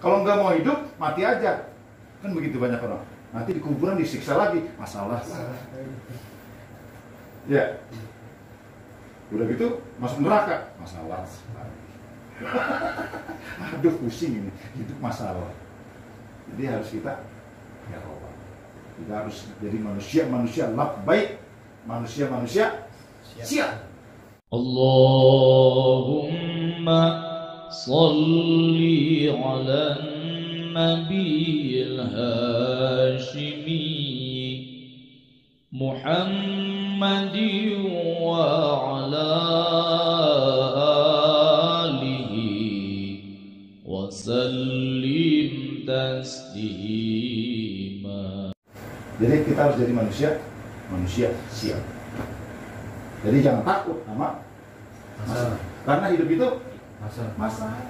Kalau nggak mau hidup, mati aja. Kan begitu banyak orang. Nanti di kuburan disiksa lagi, masalah. Ya. Udah gitu masuk neraka, masalah. Aduh pusing ini, hidup masalah. Jadi harus kita ya Allah. Kita harus jadi manusia baik, manusia siap. Allahumma salli ala nabiyil hashimi Muhammadin wa ala alihi wa sallim taslima. Jadi kita harus jadi manusia siap. Jadi jangan takut sama masalah. Karena hidup itu masalah.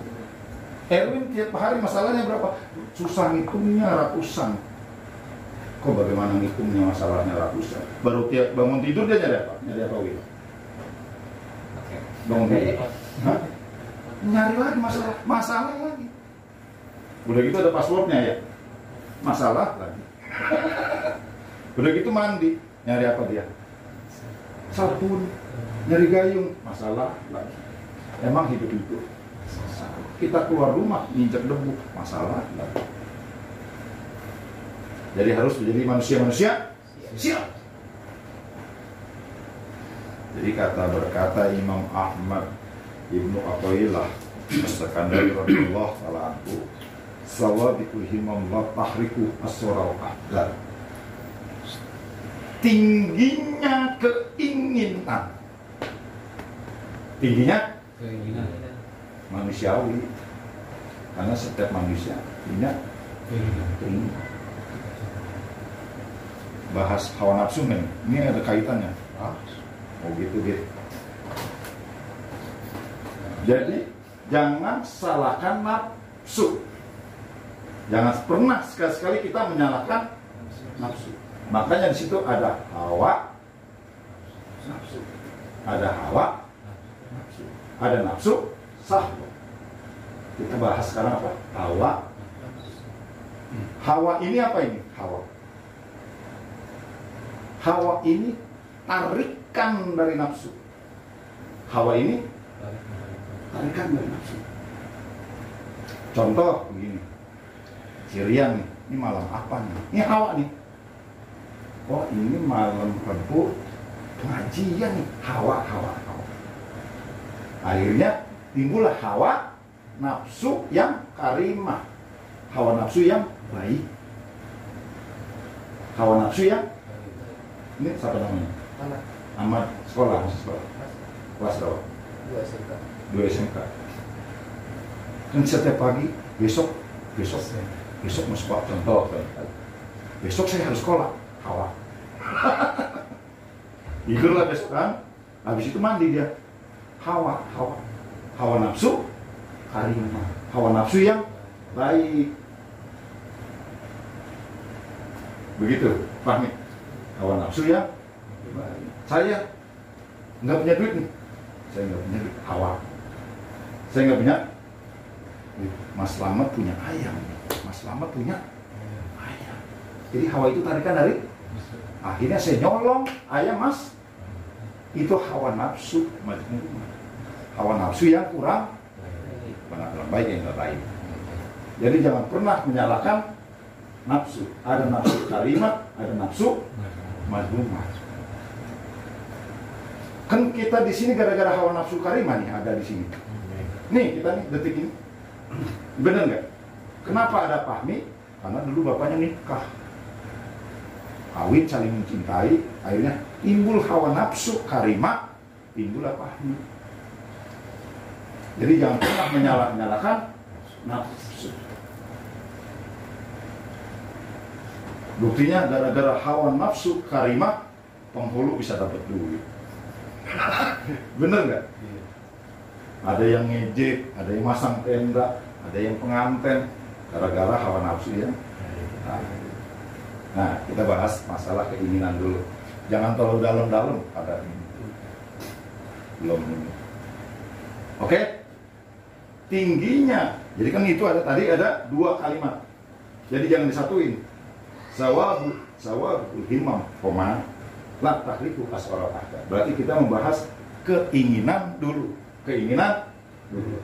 Erwin tiap hari masalahnya berapa? Susah ngitungnya ratusan. Kok bagaimana ngitungnya masalahnya ratusan? Baru tiap bangun tidur dia nyari apa? Nyari apa Wil? Bangun tidur. Hah? Nyari lagi masalah lagi. Udah gitu ada passwordnya ya. Masalah lagi. Udah gitu mandi, nyari apa dia? Sabun, nyari gayung, masalah lagi. Emang hidup itu masalah. Kita keluar rumah, injak debu, masalah lagi. Jadi harus menjadi manusia siap. Jadi berkata Imam Ahmad Ibnu Athaillah As-Sakandari radhiyallahu ta'ala anhu, sawabiqul himam la tahriku as-surau ahdan. Tingginya keinginan manusiawi, karena setiap manusia punya keinginan. Bahas hawa nafsu men, ini ada kaitannya. Oh gitu. Jadi jangan salahkan nafsu. Jangan pernah sekali-sekali kita menyalahkan nafsu. Makanya di situ ada hawa nafsu. Ada hawa nafsu. Ada nafsu syahwat. Kita bahas sekarang apa? Hawa. Hawa ini apa ini? Hawa ini tarikan dari nafsu. Hawa ini tarikan dari nafsu. Contoh begini. Cirian nih, ini malam apa nih? Ini hawa nih. Oh ini malam Rabu pengajian nih, hawa. Akhirnya timbullah hawa nafsu yang karimah, hawa nafsu yang baik, hawa nafsu yang ini siapa namanya? Ahmad sekolah, masih sekolah. Kelas berapa? 2 SMK. Kan setiap pagi, besok mau sekolah, contoh. Besok saya harus sekolah, hawa. Tidurlah besok kan, habis itu mandi dia. Hawa nafsu karimah, hawa nafsu yang baik. Begitu, pahami? Hawa nafsu yang baik. Saya nggak punya duit nih, saya nggak punya duit, hawa. Saya nggak punya, Mas Slamet punya ayam, Mas Slamet punya ayam. Jadi hawa itu tarikan dari, akhirnya saya nyolong ayam Mas. Itu hawa nafsu, hawa nafsu yang kurang baik yang tidak baik. Jadi jangan pernah menyalahkan nafsu. Ada nafsu karimah, ada nafsu mazmumah. Kan kita di sini gara-gara hawa nafsu karimah nih ada di sini. Nih kita nih detik ini, bener nggak? Kenapa ada Fahmi? Karena dulu bapaknya nikah, kawin saling mencintai, akhirnya timbul hawa nafsu karimah, timbul Fahmi. Jadi jangan pernah menyalahkan nafsu. Buktinya gara-gara hawa nafsu karimah, penghulu bisa dapat duit. Bener nggak? Ada yang ngejek, ada yang masang tenda, ada yang pengantin, gara-gara hawa nafsu ya. Nah, kita bahas masalah keinginan dulu. Jangan terlalu dalam-dalam pada ini. Belum ini. Oke? tingginya. Jadi kan itu ada tadi ada dua kalimat. Jadi jangan disatuin. Sawabul himam, koma, la tahriku aswara tahta. Berarti kita membahas keinginan dulu. Keinginan dulu.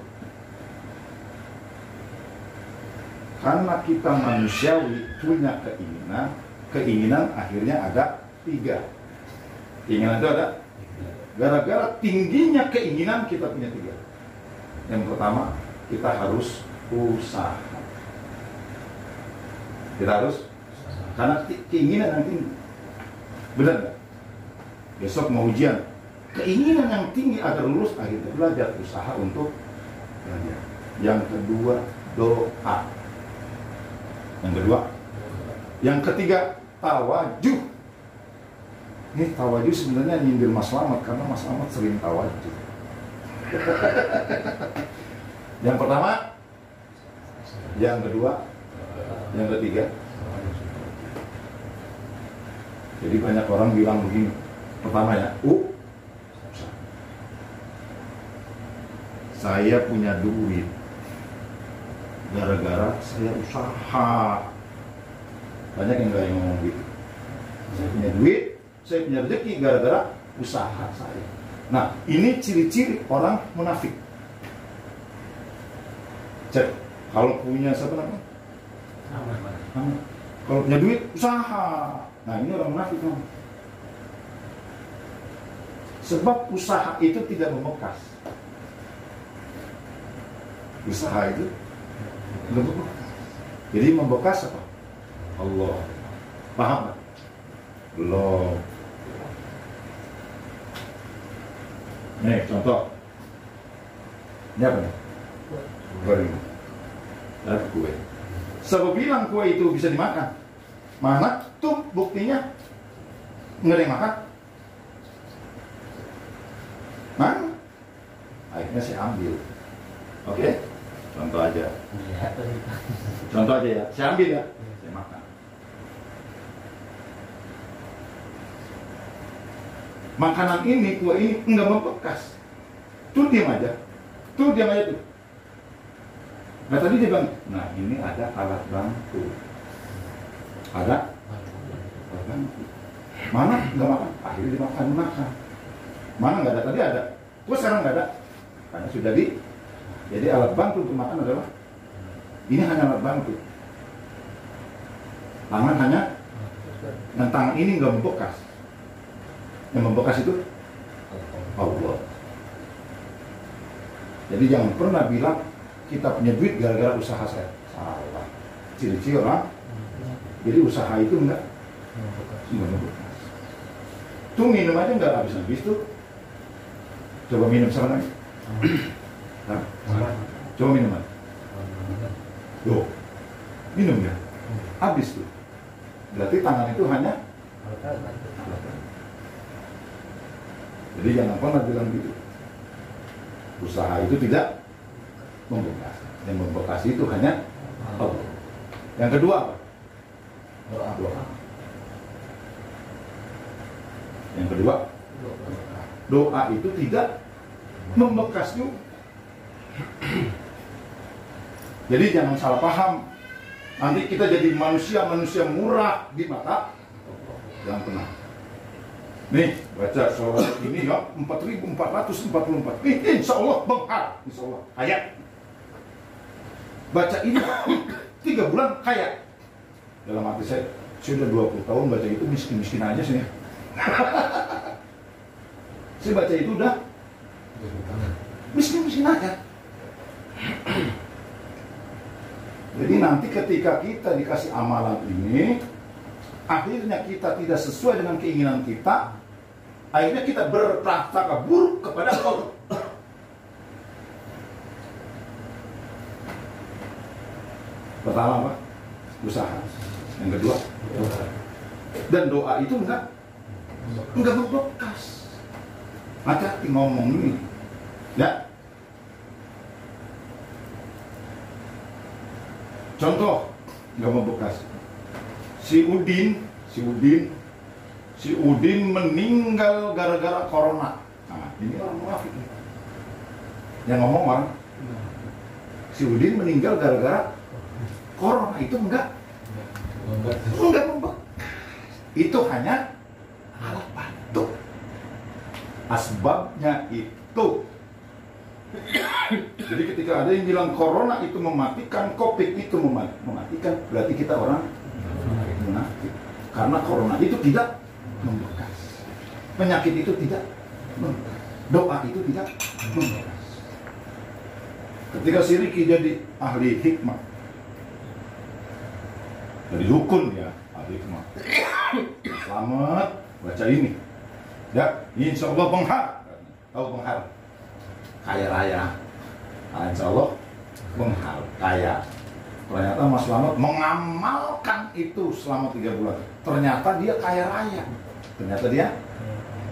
Karena kita manusiawi punya keinginan, keinginan akhirnya ada 3. Keinginan itu ada. Gara-gara tingginya keinginan kita punya 3. Yang pertama, kita harus usaha. Kita harus, karena keinginan yang tinggi. Benar nggak? Besok mau ujian, keinginan yang tinggi agar lulus, akhirnya belajar, usaha untuk belajar. Yang kedua, doa. Yang ketiga, tawajuh. Ini tawajuh sebenarnya nyindir Mas Slamet, karena Mas Slamet sering tawajuh. Yang pertama, yang kedua, yang ketiga. Jadi banyak orang bilang begini. Pertama ya, saya punya duit gara-gara saya usaha. Banyak yang nggak ngomong gitu. Saya punya duit, saya punya rezeki gara-gara usaha saya. Nah, ini ciri-ciri orang munafik. Cek, kalau punya siapa namanya? Kalau punya duit, usaha. Nah, ini orang munafik. Sebab usaha itu tidak membekas. Usaha itu tidak membekas. Jadi membekas apa? Allah. Paham nggak? Belum. Nih, contoh. Ini apa nih? Goreng. Dan kue. Sebab bilang kue itu bisa dimakan. Mana tuh buktinya? Nggak ada yang makan. Mana? Akhirnya saya ambil. Oke? Contoh aja. Contoh aja ya. Saya ambil ya. Saya makan. Makanan ini, kue ini enggak membekas. Tuh diam aja. Tuh diam aja tuh. Nah tadi dia bilang, nah ini ada alat bantu. Ada alat bantu. Mana enggak makan? Akhirnya dimakan. Mana enggak ada? Tadi ada. Kok sekarang enggak ada? Karena sudah di. Jadi alat bantu untuk makan adalah ini hanya alat bantu. Tangan hanya, dan tangan ini enggak membekas. Yang membekas itu Allah. Jadi jangan pernah bilang kita punya duit gara-gara usaha saya. Salah. Ciri-ciri orang. Jadi usaha itu enggak membekas. Tuh minum aja enggak habis-habis tuh. Coba minum sama lagi. Nah, coba minum aja. Tuh, minum ya. Habis tuh. Berarti tangan itu hanya. Jadi jangan pernah bilang gitu. Usaha itu tidak membekas. Yang membekas itu hanya Allah. Yang kedua apa? Doa. Yang kedua, doa itu tidak membekas juga. Jadi jangan salah paham. Nanti kita jadi manusia murah di mata. Jangan pernah. Nih, baca surah ini ya 4444. Insya Allah benghar. Insya Allah kaya. Baca ini 3 bulan kaya. Dalam hati saya sudah 20 tahun baca itu miskin aja sih. Saya baca itu udah miskin aja. Jadi nanti ketika kita dikasih amalan ini, akhirnya kita tidak sesuai dengan keinginan kita, akhirnya kita berprasangka buruk kepada Allah. Pertama apa? Usaha. Yang kedua, doa. Dan doa itu enggak membekas. Hati-hati ngomong ini, ya. Contoh, enggak membekas. Si Udin meninggal gara-gara corona. Nah, ini orang munafik. Yang ngomong orang Si Udin meninggal gara-gara corona, itu enggak membekas. Itu hanya alat bantu. Asbabnya itu. Jadi ketika ada yang bilang corona itu mematikan, COVID itu mematikan, berarti kita orang munafik. Karena corona itu tidak membekas. Penyakit itu tidak membekas. Doa itu tidak membekas. Ketika si Riki jadi ahli hikmah, jadi dukun ya, ahli hikmah. Selamat baca ini. Ya, insya Allah penghar. Tahu penghar? Kaya raya. Nah, insya Allah penghar kaya. Ternyata Mas Slamet mengamalkan itu selama 3 bulan. Ternyata dia kaya raya. Ternyata dia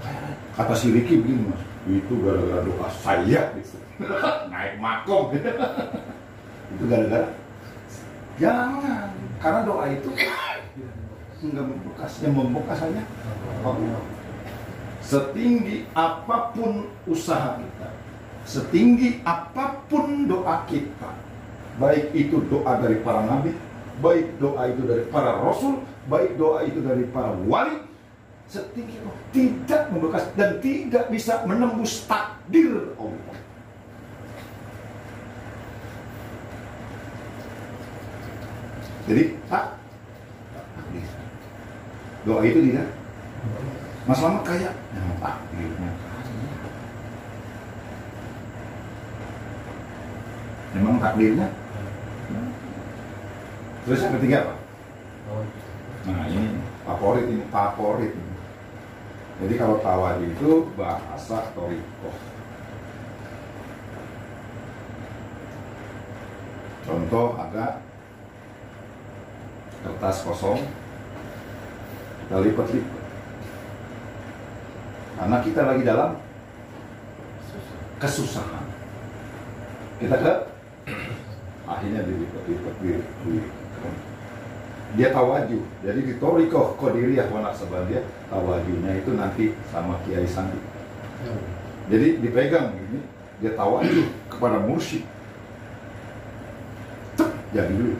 kaya raya. Kata si Riki begini, Mas, itu gara-gara doa saya gitu. Naik makom. Itu gara-gara. Jangan, karena doa itu enggak membekas. Yang membekas hanya Allah. Setinggi apapun usaha kita, setinggi apapun doa kita, baik itu doa dari para nabi, baik doa itu dari para rasul, baik doa itu dari para wali, setinggi itu tidak membekas dan tidak bisa menembus takdir Allah. Jadi takdir. Doa itu tidak. Mas Slamet kaya, takdirnya kaya. Memang takdirnya. Terus yang ketiga apa? Nah ini favorit. Jadi kalau tawadi itu bahasa torikoh. Contoh ada kertas kosong, kita lipat-lipat. Karena kita lagi dalam kesusahan. Kita akhirnya dilipat-lipat. Dia tawaju. Jadi di Torikoh Qadiriyah wa Naqsabandiyah, tawajunya itu nanti sama Kiai Sandi. Jadi dipegang begini, dia tawaju kepada mursyid. Jadi dulu.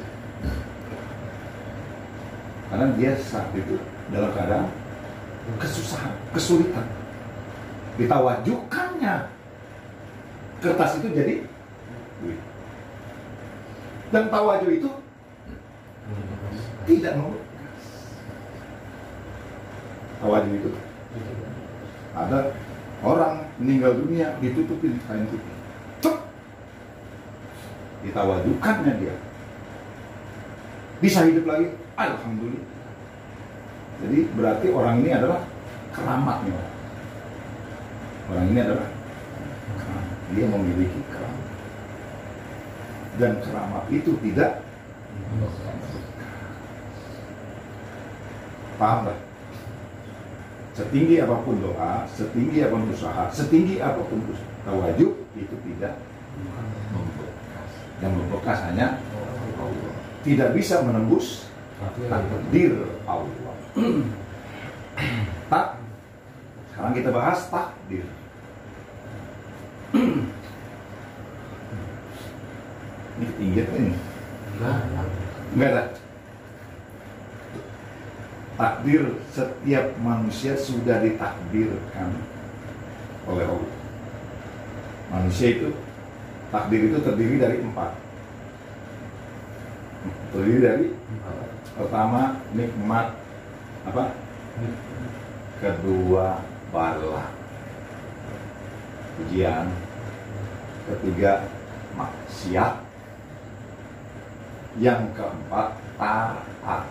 Karena dia saat itu dalam keadaan kesusahan, kesulitan. Ditawajukannya kertas itu jadi duit. Dan tawaju itu tidak membekas. Tawaju itu ada orang meninggal dunia ditutupin kain putih. Ditawajukannya dia bisa hidup lagi, alhamdulillah. Jadi berarti orang ini adalah keramatnya. Orang ini adalah keramat. Dia memiliki keramat. Dan keramat itu tidak paham tak? Setinggi apapun doa, setinggi apapun usaha, setinggi apapun tawajuk, itu tidak membekas. Yang membekas hanya Allah. Tidak bisa menembus takdir Allah. Sekarang kita bahas takdir. Ini ketinggian kan ini? Enggak ada. Takdir setiap manusia sudah ditakdirkan oleh Allah. Manusia itu, takdir itu terdiri dari 4. Terdiri dari pertama nikmat, apa? Kedua bala, ujian. Ketiga maksiat. Yang keempat taat.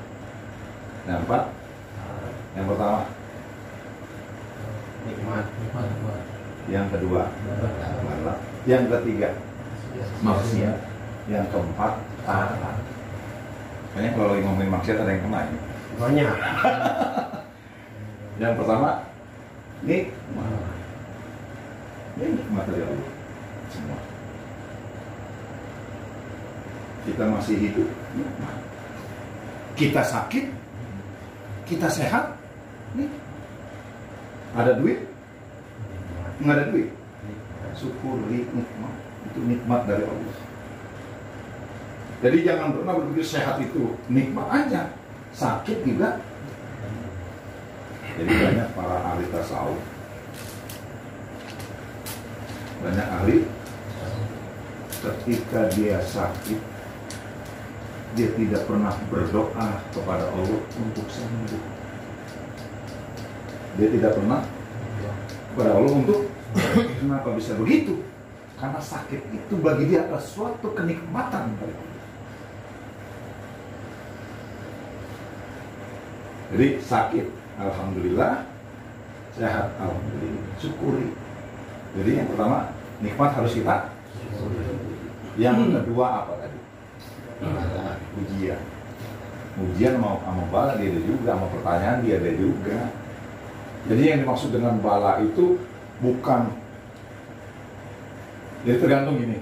Yang pertama nikmat. Yang kedua bala. Yang ketiga maksiat. Yang keempat taat. Kayaknya kalau lagi ngomongin maksiat ada yang kena ini. Banyak. Yang pertama nikmat. Ini nikmat dari Allah semua. Kita masih hidup, nikmat. Kita sakit, kita sehat, nih. Ada duit, nggak ada duit. Syukuri nikmat. Itu nikmat dari Allah. Jadi jangan pernah berpikir sehat itu nikmat aja, sakit juga. Jadi banyak para ahli tasawuf, banyak ahli ketika dia sakit, dia tidak pernah berdoa kepada Allah untuk sembuh. Dia tidak pernah kepada Allah untuk kenapa bisa begitu? Karena sakit itu bagi dia adalah suatu kenikmatan. Jadi sakit, alhamdulillah. Sehat, alhamdulillah. Syukuri. Jadi yang pertama, nikmat harus kita syukuri. Yang kedua apa tadi? Ujian. Ujian sama bala dia ada juga, sama pertanyaan dia ada juga. Jadi yang dimaksud dengan bala itu bukan, jadi tergantung gini.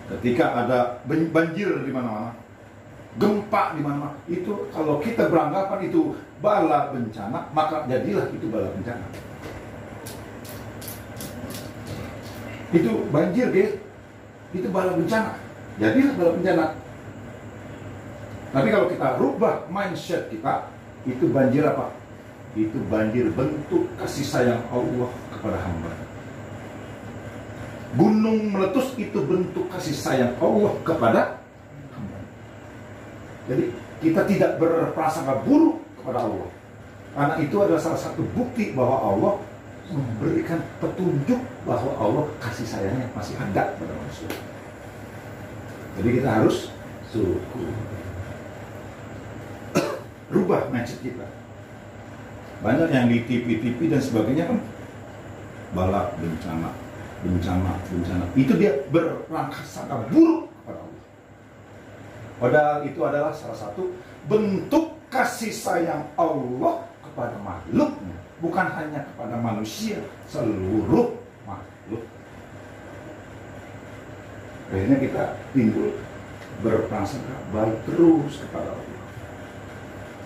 Ketika ada banjir di mana-mana, gempa di mana-mana, itu kalau kita beranggapan itu bala bencana, maka jadilah itu bala bencana. Itu banjir, guys. Itu bala bencana. Jadilah bala bencana. Tapi kalau kita rubah mindset kita, itu banjir apa? Itu banjir bentuk kasih sayang Allah kepada hamba. Gunung meletus itu bentuk kasih sayang Allah kepada hamba. Jadi kita tidak berprasangka buruk kepada Allah, karena itu adalah salah satu bukti bahwa Allah memberikan petunjuk bahwa Allah kasih sayangnya masih ada pada manusia. Jadi kita harus syukur. Rubah mindset kita. Banyak yang di TV dan sebagainya kan bala bencana. Itu dia berprasangka buruk kepada Allah. Padahal itu adalah salah satu bentuk kasih sayang Allah kepada makhluknya, bukan hanya kepada manusia, seluruh makhluk. Akhirnya kita timbul berprasangka baik terus kepada Allah.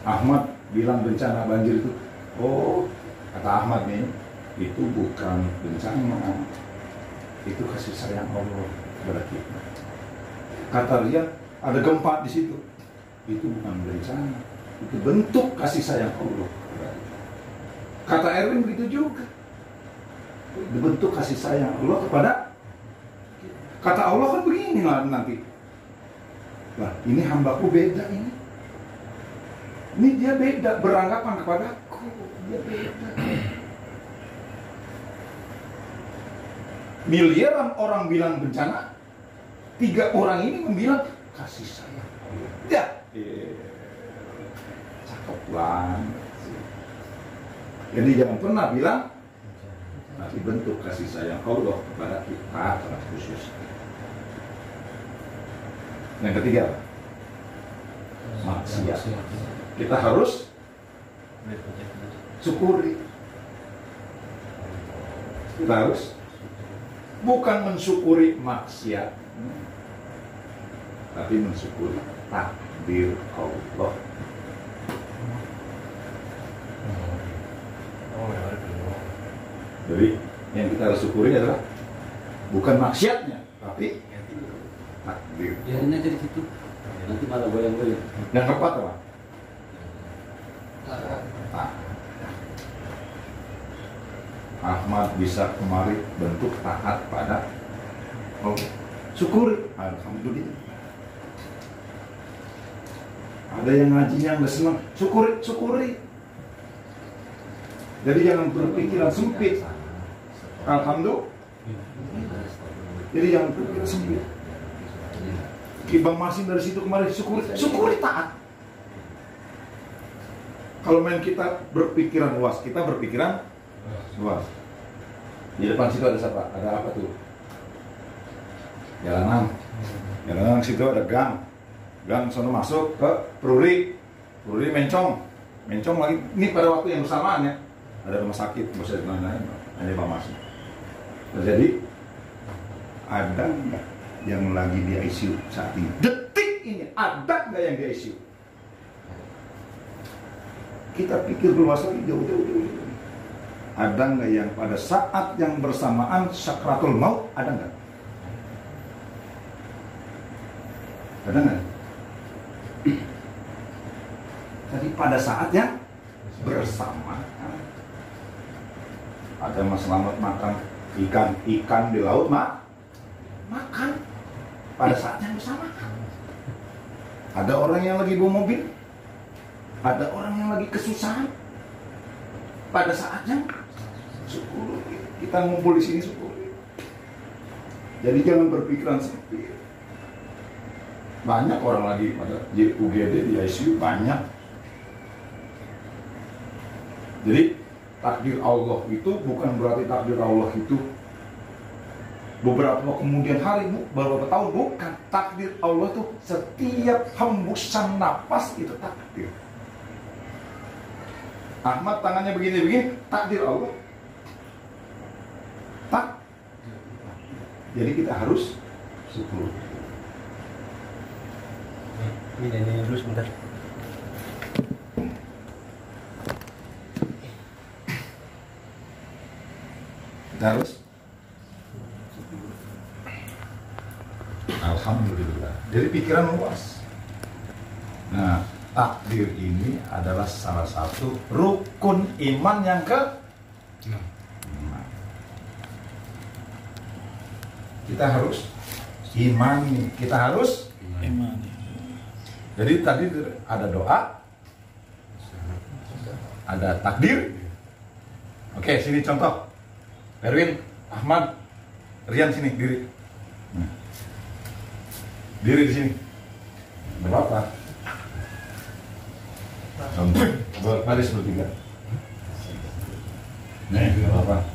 Ahmad bilang bencana banjir itu, oh kata Ahmad nih, itu bukan bencana, itu kasih sayang Allah kepada kita. Kata Rian, ada gempa di situ, itu bukan bencana, itu bentuk kasih sayang Allah kepada kita. Kata Erwin begitu juga, itu bentuk kasih sayang Allah kepada kita. Kata Allah kan begini lah nanti, nah ini hambaku beda ini. Ini dia beda beranggapan kepadaku, dia beda. Miliaran orang bilang bencana, 3 orang ini membilang kasih sayang. Ya, cakep banget. Jadi jangan pernah bilang nanti bentuk kasih sayang Allah kepada kita secara khusus. Yang ketiga, maksiat. Kita harus syukuri. Kita harus bukan mensyukuri maksiat, tapi mensyukuri takdir Allah. Jadi yang kita harus syukuri adalah bukan maksiatnya, tapi takdir. Biarin aja di situ. Nanti malah goyang-goyang. Yang keempat apa? Ahmad bisa kemari bentuk taat pada Allah. Syukur, alhamdulillah. Ada yang ngajinya nggak senang, syukuri. Jadi jangan berpikiran sempit. Alhamdulillah. Jadi jangan berpikiran sempit. Bang Masin dari situ kemari, syukuri taat. Kalau main kita berpikiran luas, kita berpikiran luas. Di depan situ ada siapa? Ada apa tuh? Jalanan situ ada gang. Gang sono masuk ke Pruri mencong lagi. Ini pada waktu yang bersamaan ya. Ada rumah sakit, nggak usah lain-lain. Hanya Pak Mas. Nah, jadi ada nggak yang lagi di ICU saat ini? Detik ini ada nggak yang di ICU? Kita pikir luas lagi jauh. Ada nggak yang pada saat yang bersamaan sakratul maut, ada nggak? Ada nggak? Jadi pada saatnya bersama. Ada Mas Slamet makan ikan di laut, makan pada saatnya bersama. Ada orang yang lagi bawa mobil, ada orang yang lagi kesusahan. Pada saatnya syukur, kita ngumpul di sini syukur. Jadi jangan berpikiran sempit. Banyak orang lagi pada UGD di ICU, banyak. Jadi takdir Allah itu bukan berarti takdir Allah itu beberapa kemudian hari, beberapa tahun, bukan. Takdir Allah itu setiap hembusan napas itu takdir. Ahmad tangannya begini-begini, takdir Allah. Jadi kita harus syukur. Ini dulu sebentar. Kita harus alhamdulillah. Jadi pikiran luas. Nah, takdir ini adalah salah satu rukun iman yang ke-6. Kita harus imani, kita harus imani. Jadi tadi ada doa, ada takdir. Oke, sini contoh. Erwin, Ahmad, Rian sini diri. Diri di sini. Berapa? Contoh, baris bertiga. Nih, berapa?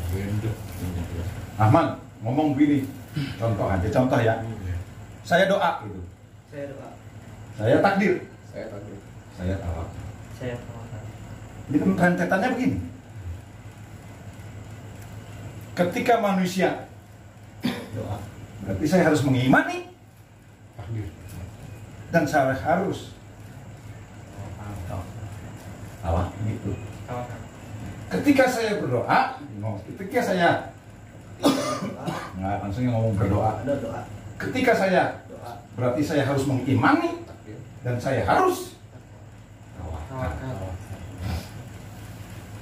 Ahmad, ngomong begini. Contoh aja, contoh ya. Saya doa gitu. Saya doa. Saya takdir. Saya takdir. Saya tawak. Saya tawakal. Ini kan rentetannya begini. Ketika manusia doa, berarti saya harus mengimani takdir. Dan saya harus tawak itu. Tawakal. Ketika saya berdoa, ketika saya nggak langsung ngomong berdoa. Ada doa. Ketika saya Doa. berarti saya harus mengimani dan saya harus Tawakal.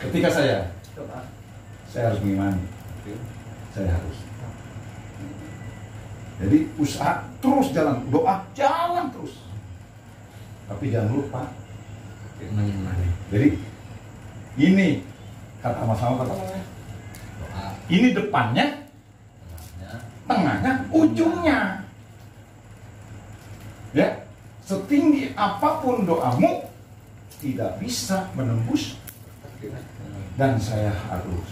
ketika saya Doa. harus mengimani, saya harus. Jadi usaha terus jalan, doa jalan terus. Tapi jangan lupa mengimani. Jadi ini kata masalah kata doa. Ini depannya, tengahnya, ujungnya. Ya, setinggi apapun doamu tidak bisa menembus dan saya harus.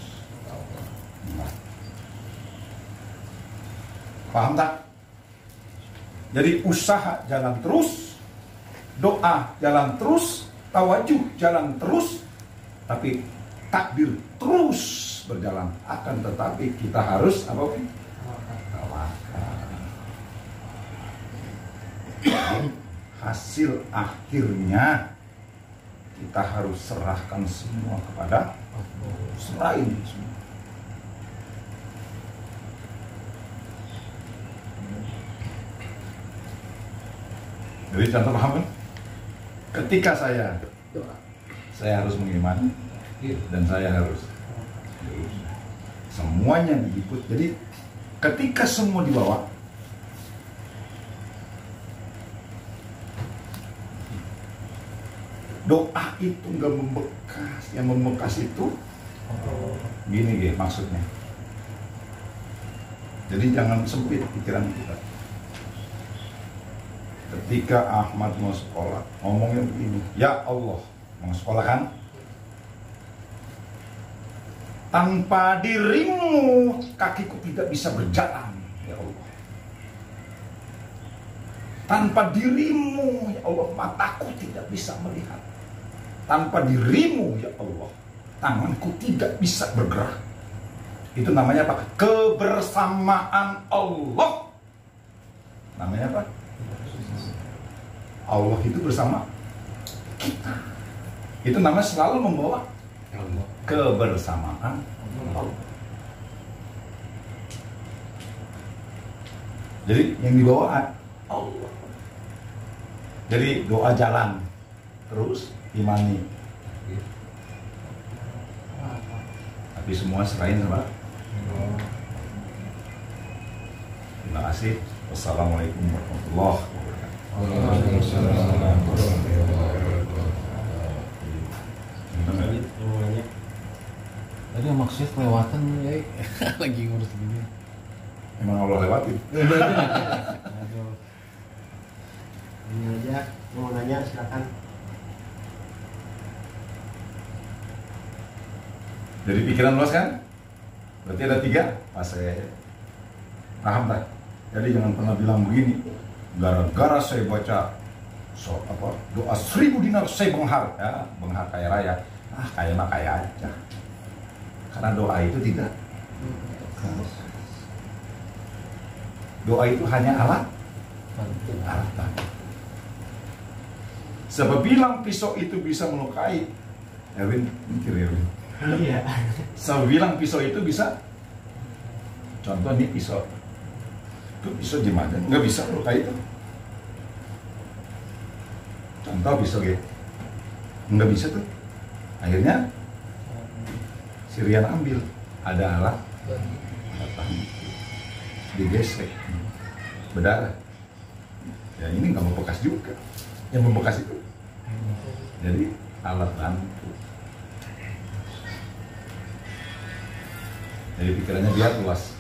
Paham tak? Jadi usaha jalan terus, doa jalan terus, tawajuh jalan terus, tapi takdir terus berjalan. Akan tetapi kita harus apa? Tawakal. Hasil akhirnya kita harus serahkan semua kepada Allah. Serahin semua. Jadi contoh paham kan? Ketika saya harus mengimani dan saya harus semuanya diikut. Jadi ketika semua dibawa, doa itu nggak membekas. Yang membekas itu gini maksudnya. Jadi jangan sempit pikiran kita. Ketika Ahmad mau sekolah, ngomongnya begini, ya Allah, mau sekolah kan? Tanpa dirimu, kakiku tidak bisa berjalan, ya Allah. Tanpa dirimu, ya Allah, mataku tidak bisa melihat. Tanpa dirimu, ya Allah, tanganku tidak bisa bergerak. Itu namanya apa? Kebersamaan Allah. Namanya apa? Allah itu bersama kita. Itu namanya selalu membawa kebersamaan Allah. Jadi yang dibawa Allah. Jadi doa jalan terus imani. Tapi semua serahin sama. Terima kasih. Wassalamualaikum warahmatullahi wabarakatuh. Tadi maksudnya kelewatan ya. Lagi ngurus gini. Emang Allah lewatin. Aduh. Ini aja mau nanya silakan. Jadi pikiran luas kan? Berarti ada 3 fase. Paham tak? Jadi jangan pernah bilang begini. Gara-gara saya baca doa 1000 dinar saya benghar, ya, benghar kaya raya. Kaya mah kaya aja. Karena doa itu tidak. Doa itu hanya alat bantu. Sebab bilang pisau itu bisa melukai. Erwin, mikir Erwin. Iya. Sebab bilang pisau itu bisa. Contoh nih pisau. Itu pisau gimana? Nggak bisa melukai itu. Contoh pisau gitu. Nggak bisa tuh. Akhirnya si Rian ambil. Ada alat digesek, berdarah. Ya ini nggak membekas juga. Yang membekas itu. Jadi alat bantu. Jadi pikirannya biar luas.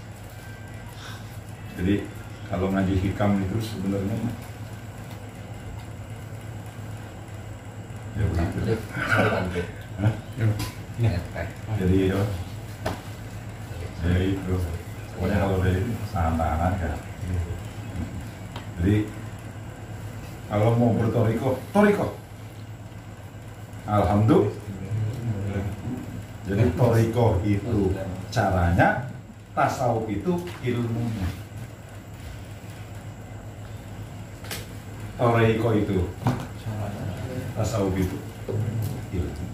Jadi kalau ngaji hikam itu sebenarnya ya begitu. Hah? Jadi ya, itu pokoknya kalau dari tahan-tahanan ya. Jadi kalau mau bertoriko, toriko. Alhamdulillah. Jadi toriko itu caranya, tasawuf itu ilmunya. Toriko itu tasawuf itu ilmu.